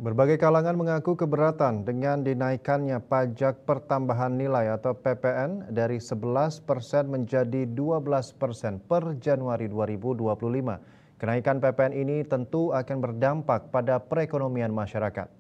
Berbagai kalangan mengaku keberatan dengan dinaikannya pajak pertambahan nilai atau PPN dari 11% menjadi 12% per Januari 2025. Kenaikan PPN ini tentu akan berdampak pada perekonomian masyarakat.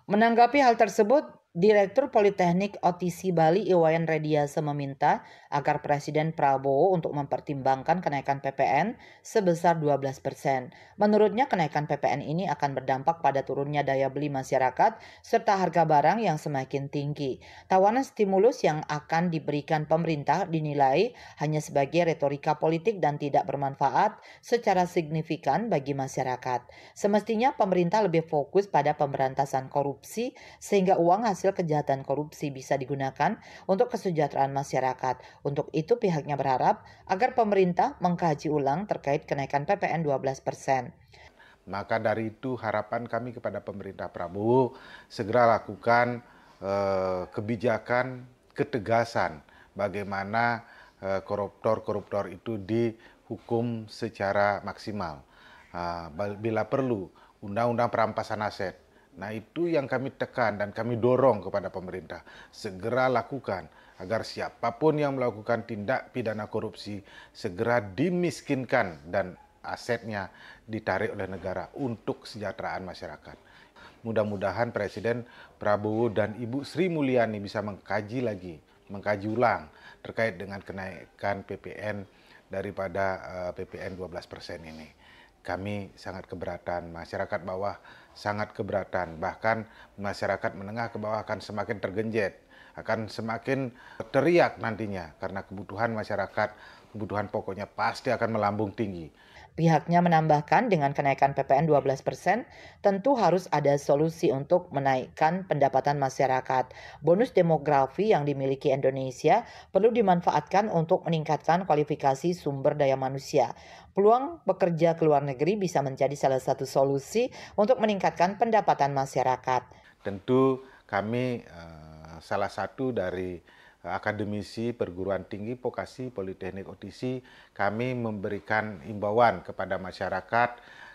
Menanggapi hal tersebut, Direktur Politeknik OTC Bali Iwayan Rediasa meminta agar Presiden Prabowo untuk mempertimbangkan kenaikan PPN sebesar 12%. Menurutnya kenaikan PPN ini akan berdampak pada turunnya daya beli masyarakat serta harga barang yang semakin tinggi. Tawaran stimulus yang akan diberikan pemerintah dinilai hanya sebagai retorika politik dan tidak bermanfaat secara signifikan bagi masyarakat. Semestinya pemerintah lebih fokus pada pemberantasan korupsi sehingga uang hasil kejahatan korupsi bisa digunakan untuk kesejahteraan masyarakat. Untuk itu pihaknya berharap agar pemerintah mengkaji ulang terkait kenaikan PPN 12%. Maka dari itu harapan kami kepada pemerintah Prabowo segera lakukan kebijakan ketegasan bagaimana koruptor-koruptor itu dihukum secara maksimal. Bila perlu undang-undang perampasan aset. Nah itu yang kami tekan dan kami dorong kepada pemerintah. Segera lakukan agar siapapun yang melakukan tindak pidana korupsi segera dimiskinkan dan asetnya ditarik oleh negara untuk kesejahteraan masyarakat. Mudah-mudahan Presiden Prabowo dan Ibu Sri Mulyani bisa mengkaji ulang terkait dengan kenaikan PPN daripada PPN 12% ini. Kami sangat keberatan, masyarakat bawah sangat keberatan, bahkan masyarakat menengah ke bawah akan semakin tergenjet, akan semakin teriak nantinya karena kebutuhan masyarakat, kebutuhan pokoknya pasti akan melambung tinggi. Pihaknya menambahkan dengan kenaikan PPN 12%, tentu harus ada solusi untuk menaikkan pendapatan masyarakat. Bonus demografi yang dimiliki Indonesia perlu dimanfaatkan untuk meningkatkan kualifikasi sumber daya manusia. Peluang bekerja ke luar negeri bisa menjadi salah satu solusi untuk meningkatkan pendapatan masyarakat. Tentu kami salah satu dari akademisi perguruan tinggi vokasi Politeknik OTC, kami memberikan imbauan kepada masyarakat.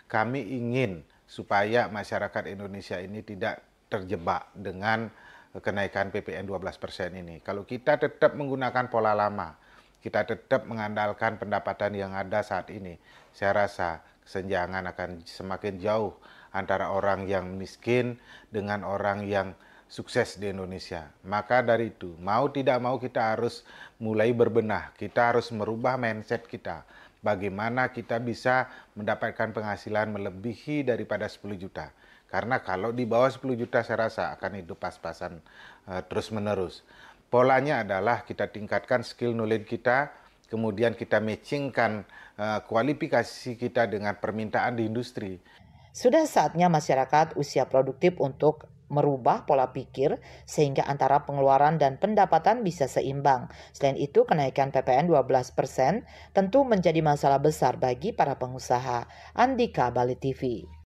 Kami ingin supaya masyarakat Indonesia ini tidak terjebak dengan kenaikan PPN 12% ini. Kalau kita tetap menggunakan pola lama, kita tetap mengandalkan pendapatan yang ada saat ini, saya rasa kesenjangan akan semakin jauh antara orang yang miskin dengan orang yang sukses di Indonesia. Maka dari itu, mau tidak mau kita harus mulai berbenah. Kita harus merubah mindset kita. Bagaimana kita bisa mendapatkan penghasilan melebihi daripada 10 juta. Karena kalau di bawah 10 juta saya rasa akan hidup pas-pasan terus-menerus. Polanya adalah kita tingkatkan skill knowledge kita, kemudian kita matchingkan kualifikasi kita dengan permintaan di industri. Sudah saatnya masyarakat usia produktif untuk merubah pola pikir sehingga antara pengeluaran dan pendapatan bisa seimbang. Selain itu, kenaikan PPN 12% tentu menjadi masalah besar bagi para pengusaha. Andika, Bali TV.